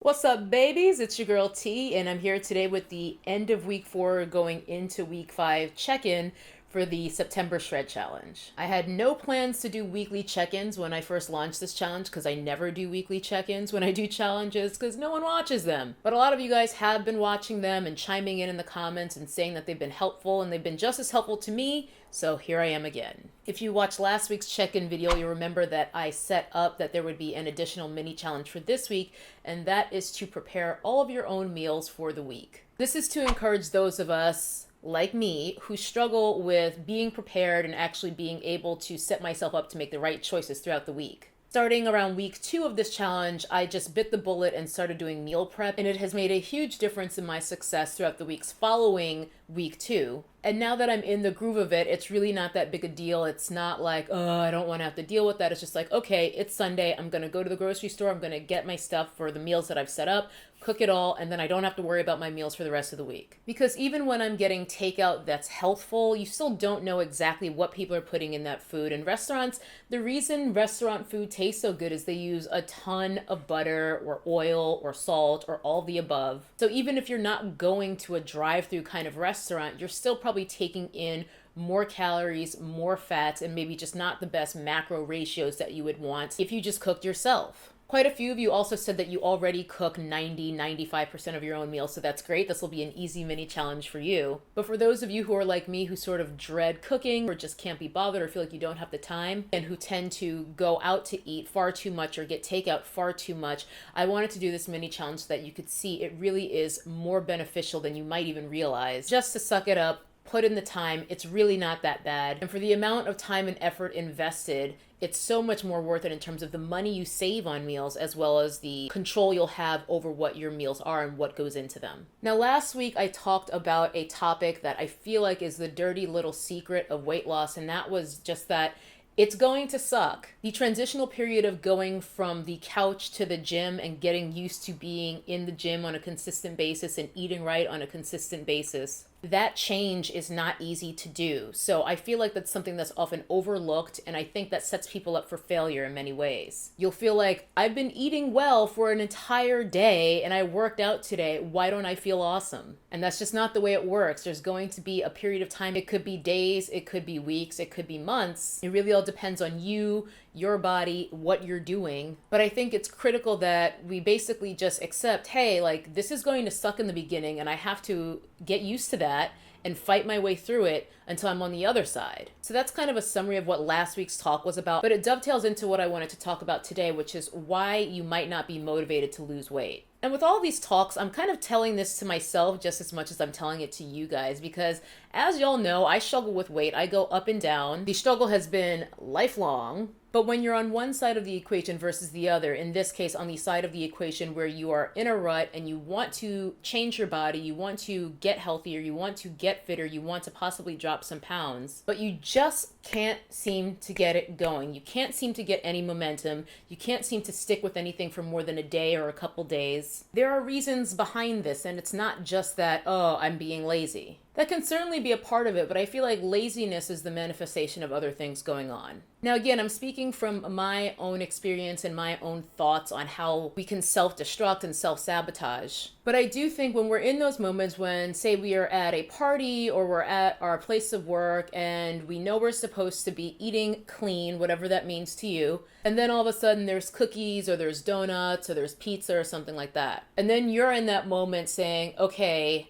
What's up, babies? It's your girl T, and I'm here today with the end of week 4 going into week 5 check in for the September Shred Challenge. I had no plans to do weekly check ins when I first launched this challenge because I never do weekly check ins when I do challenges because no one watches them. But a lot of you guys have been watching them and chiming in the comments and saying that they've been helpful, and they've been just as helpful to me. So here I am again. If you watched last week's check-in video, you'll remember that I set up that there would be an additional mini challenge for this week, and that is to prepare all of your own meals for the week. This is to encourage those of us like me who struggle with being prepared and actually being able to set myself up to make the right choices throughout the week. Starting around week 2 of this challenge, I just bit the bullet and started doing meal prep, and it has made a huge difference in my success throughout the weeks following week 2. And now that I'm in the groove of it, it's really not that big a deal. It's not like, oh, I don't want to have to deal with that. It's just like, okay, it's Sunday. I'm going to go to the grocery store. I'm going to get my stuff for the meals that I've set up, cook it all, and then I don't have to worry about my meals for the rest of the week. Because even when I'm getting takeout that's healthful, you still don't know exactly what people are putting in that food. And restaurants, the reason restaurant food tastes so good is they use a ton of butter or oil or salt or all the above. So even if you're not going to a drive-through kind of restaurant, you're still probably taking in more calories, more fats, and maybe just not the best macro ratios that you would want if you just cooked yourself. Quite a few of you also said that you already cook 95% of your own meals, so that's great. This will be an easy mini challenge for you. But for those of you who are like me, who sort of dread cooking or just can't be bothered or feel like you don't have the time, and who tend to go out to eat far too much or get takeout far too much, I wanted to do this mini challenge so that you could see it really is more beneficial than you might even realize. Just to suck it up, put in the time, it's really not that bad. And for the amount of time and effort invested, it's so much more worth it in terms of the money you save on meals, as well as the control you'll have over what your meals are and what goes into them. Now, last week I talked about a topic that I feel like is the dirty little secret of weight loss, and that was just that it's going to suck. The transitional period of going from the couch to the gym and getting used to being in the gym on a consistent basis and eating right on a consistent basis, that change is not easy to do. So I feel like that's something that's often overlooked, and I think that sets people up for failure in many ways. You'll feel like, I've been eating well for an entire day and I worked out today. Why don't I feel awesome? And that's just not the way it works. There's going to be a period of time. It could be days, it could be weeks, it could be months. It really all depends on you, your body, what you're doing. But I think it's critical that we basically just accept, hey, like, this is going to suck in the beginning and I have to get used to that and fight my way through it until I'm on the other side. So that's kind of a summary of what last week's talk was about, but it dovetails into what I wanted to talk about today, which is why you might not be motivated to lose weight. And with all these talks, I'm kind of telling this to myself just as much as I'm telling it to you guys, because as y'all know, I struggle with weight. I go up and down. The struggle has been lifelong. But when you're on one side of the equation versus the other, in this case on the side of the equation where you are in a rut and you want to change your body, you want to get healthier, you want to get fitter, you want to possibly drop some pounds, but you just can't seem to get it going. You can't seem to get any momentum. You can't seem to stick with anything for more than a day or a couple days. There are reasons behind this, and it's not just that, oh, I'm being lazy. That can certainly be a part of it, but I feel like laziness is the manifestation of other things going on. Now, again, I'm speaking from my own experience and my own thoughts on how we can self-destruct and self-sabotage. But I do think when we're in those moments when, say, we are at a party or we're at our place of work and we know we're supposed to be eating clean, whatever that means to you, and then all of a sudden there's cookies or there's donuts or there's pizza or something like that. And then you're in that moment saying, okay,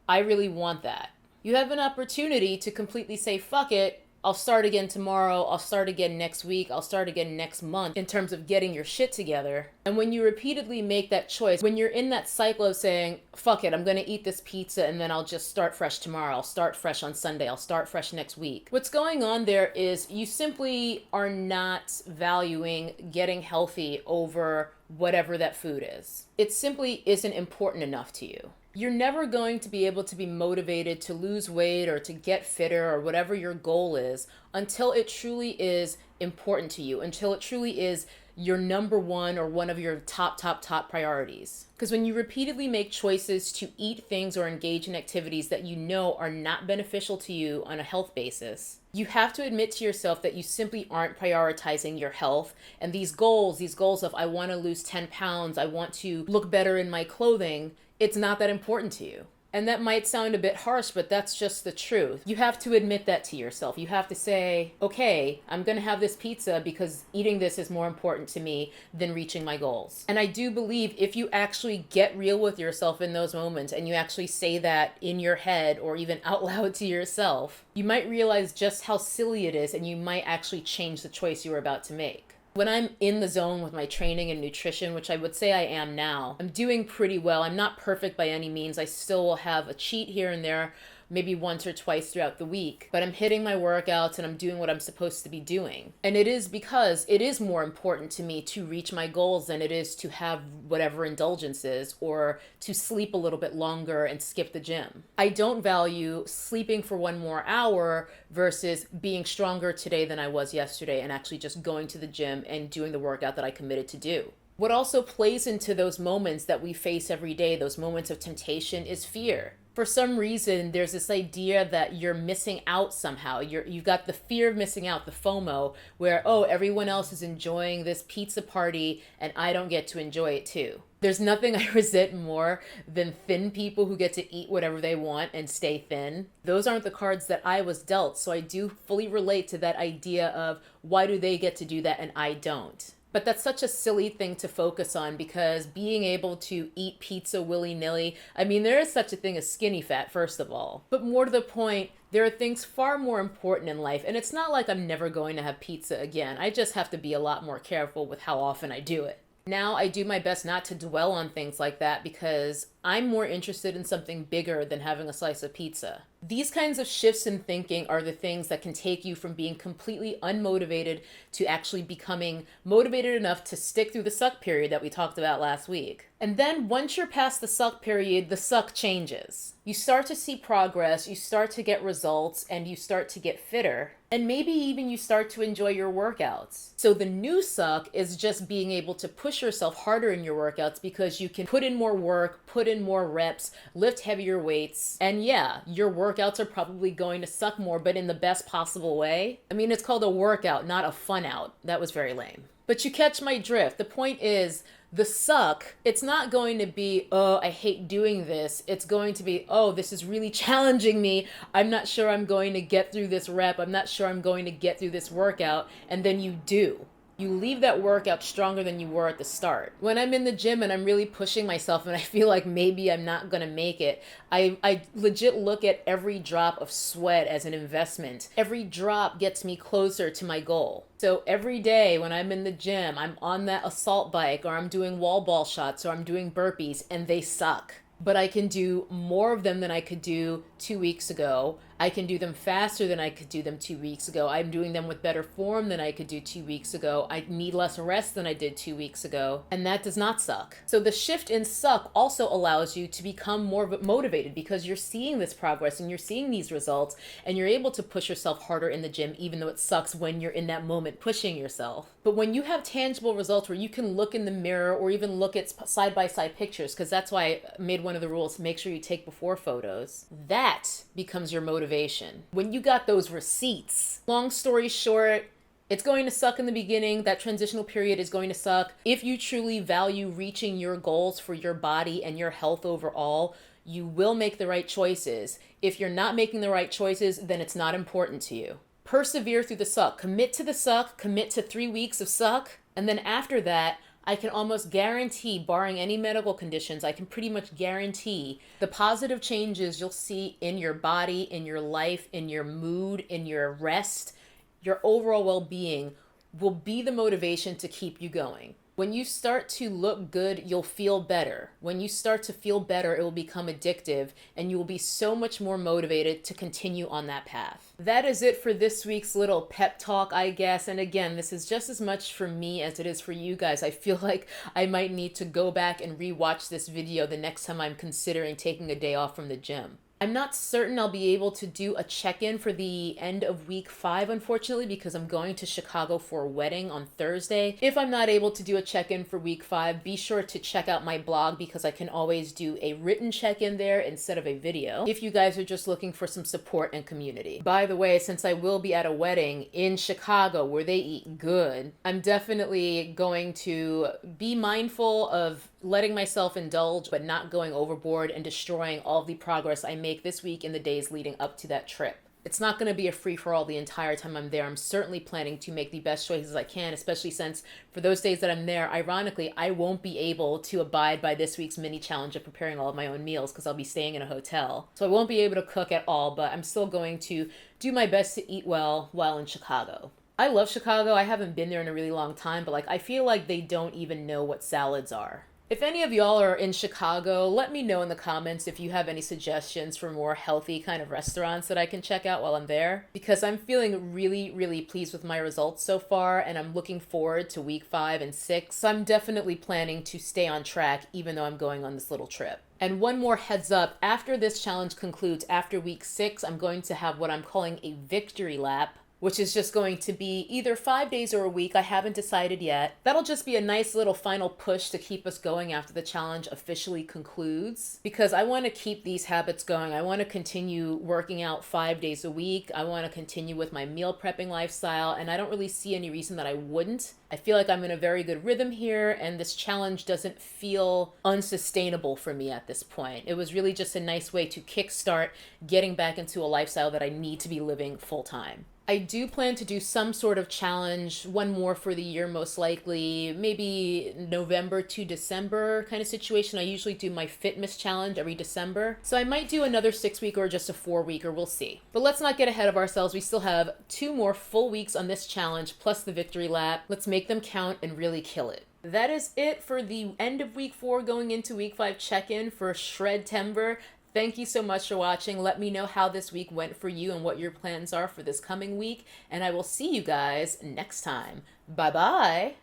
I really want that. You have an opportunity to completely say, fuck it, I'll start again tomorrow, I'll start again next week, I'll start again next month in terms of getting your shit together. And when you repeatedly make that choice, when you're in that cycle of saying, fuck it, I'm gonna eat this pizza and then I'll just start fresh tomorrow, I'll start fresh on Sunday, I'll start fresh next week. What's going on there is you simply are not valuing getting healthy over whatever that food is. It simply isn't important enough to you. You're never going to be able to be motivated to lose weight or to get fitter or whatever your goal is until it truly is important to you, until it truly is your number one or one of your top priorities. Because when you repeatedly make choices to eat things or engage in activities that you know are not beneficial to you on a health basis, you have to admit to yourself that you simply aren't prioritizing your health. And these goals of I want to lose 10 pounds, I want to look better in my clothing, it's not that important to you. And that might sound a bit harsh, but that's just the truth. You have to admit that to yourself. You have to say, okay, I'm gonna have this pizza because eating this is more important to me than reaching my goals. And I do believe if you actually get real with yourself in those moments and you actually say that in your head or even out loud to yourself, you might realize just how silly it is and you might actually change the choice you were about to make. When I'm in the zone with my training and nutrition, which I would say I am now, I'm doing pretty well. I'm not perfect by any means. I still will have a cheat here and there, maybe once or twice throughout the week, but I'm hitting my workouts and I'm doing what I'm supposed to be doing. And it is because it is more important to me to reach my goals than it is to have whatever indulgences or to sleep a little bit longer and skip the gym. I don't value sleeping for one more hour versus being stronger today than I was yesterday and actually just going to the gym and doing the workout that I committed to do. What also plays into those moments that we face every day, those moments of temptation, is fear. For some reason, there's this idea that you're missing out somehow. You've got the fear of missing out, the FOMO, where, oh, everyone else is enjoying this pizza party and I don't get to enjoy it too. There's nothing I resent more than thin people who get to eat whatever they want and stay thin. Those aren't the cards that I was dealt, so I do fully relate to that idea of why do they get to do that and I don't. But that's such a silly thing to focus on because being able to eat pizza willy-nilly, I mean, there is such a thing as skinny fat, first of all. But more to the point, there are things far more important in life. And it's not like I'm never going to have pizza again. I just have to be a lot more careful with how often I do it. Now I do my best not to dwell on things like that because I'm more interested in something bigger than having a slice of pizza. These kinds of shifts in thinking are the things that can take you from being completely unmotivated to actually becoming motivated enough to stick through the suck period that we talked about last week. And then once you're past the suck period, the suck changes. You start to see progress, you start to get results, and you start to get fitter. And maybe even you start to enjoy your workouts. So the new suck is just being able to push yourself harder in your workouts because you can put in more work, put in more reps, lift heavier weights. And yeah, your workouts are probably going to suck more, but in the best possible way. I mean, it's called a workout, not a fun out. That was very lame. But you catch my drift. The point is, the suck, it's not going to be, oh, I hate doing this. It's going to be, oh, this is really challenging me. I'm not sure I'm going to get through this rep. I'm not sure I'm going to get through this workout. And then you do. You leave that workout stronger than you were at the start. When I'm in the gym and I'm really pushing myself and I feel like maybe I'm not gonna make it, I legit look at every drop of sweat as an investment. Every drop gets me closer to my goal. So every day when I'm in the gym, I'm on that assault bike or I'm doing wall ball shots or I'm doing burpees and they suck. But I can do more of them than I could do 2 weeks ago. I can do them faster than I could do them 2 weeks ago. I'm doing them with better form than I could do 2 weeks ago. I need less rest than I did 2 weeks ago. And that does not suck. So the shift in suck also allows you to become more motivated because you're seeing this progress and you're seeing these results and you're able to push yourself harder in the gym even though it sucks when you're in that moment pushing yourself. But when you have tangible results where you can look in the mirror or even look at side-by-side pictures, because that's why I made one of the rules, make sure you take before photos, that becomes your motivation. When you got those receipts, long story short, it's going to suck in the beginning. That transitional period is going to suck. If you truly value reaching your goals for your body and your health overall, you will make the right choices. If you're not making the right choices, then it's not important to you. Persevere through the suck. Commit to the suck. Commit to 3 weeks of suck. And then after that, I can almost guarantee, barring any medical conditions, I can pretty much guarantee the positive changes you'll see in your body, in your life, in your mood, in your rest, your overall well-being will be the motivation to keep you going. When you start to look good, you'll feel better. When you start to feel better, it will become addictive and you will be so much more motivated to continue on that path. That is it for this week's little pep talk, I guess. And again, this is just as much for me as it is for you guys. I feel like I might need to go back and rewatch this video the next time I'm considering taking a day off from the gym. I'm not certain I'll be able to do a check-in for the end of week 5, unfortunately, because I'm going to Chicago for a wedding on Thursday. If I'm not able to do a check-in for week 5, be sure to check out my blog because I can always do a written check-in there instead of a video if you guys are just looking for some support and community. By the way, since I will be at a wedding in Chicago where they eat good, I'm definitely going to be mindful of letting myself indulge but not going overboard and destroying all the progress I make this week and the days leading up to that trip. It's not going to be a free-for-all the entire time I'm there. I'm certainly planning to make the best choices I can, especially since for those days that I'm there, ironically, I won't be able to abide by this week's mini challenge of preparing all of my own meals because I'll be staying in a hotel. So I won't be able to cook at all, but I'm still going to do my best to eat well while in Chicago. I love Chicago. I haven't been there in a really long time, but I feel like they don't even know what salads are. If any of y'all are in Chicago, let me know in the comments if you have any suggestions for more healthy kind of restaurants that I can check out while I'm there, because I'm feeling really, really pleased with my results so far, and I'm looking forward to week 5 and 6. So I'm definitely planning to stay on track even though I'm going on this little trip. And one more heads up, after this challenge concludes, after week 6, I'm going to have what I'm calling a victory lap, which is just going to be either 5 days or a week. I haven't decided yet. That'll just be a nice little final push to keep us going after the challenge officially concludes, because I want to keep these habits going. I want to continue working out 5 days a week. I want to continue with my meal prepping lifestyle, and I don't really see any reason that I wouldn't. I feel like I'm in a very good rhythm here, and this challenge doesn't feel unsustainable for me at this point. It was really just a nice way to kickstart getting back into a lifestyle that I need to be living full time. I do plan to do some sort of challenge, one more for the year most likely, maybe November to December kind of situation. I usually do my Fitmas challenge every December. So I might do another 6-week or just a 4-weeker, we'll see. But let's not get ahead of ourselves. We still have 2 more full weeks on this challenge plus the victory lap. Let's make them count and really kill it. That is it for the end of week 4 going into week 5 check-in for Shredtember. Thank you so much for watching. Let me know how this week went for you and what your plans are for this coming week. And I will see you guys next time. Bye-bye.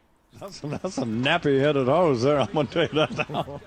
That's some nappy-headed hose there, I'm going to tell you that now.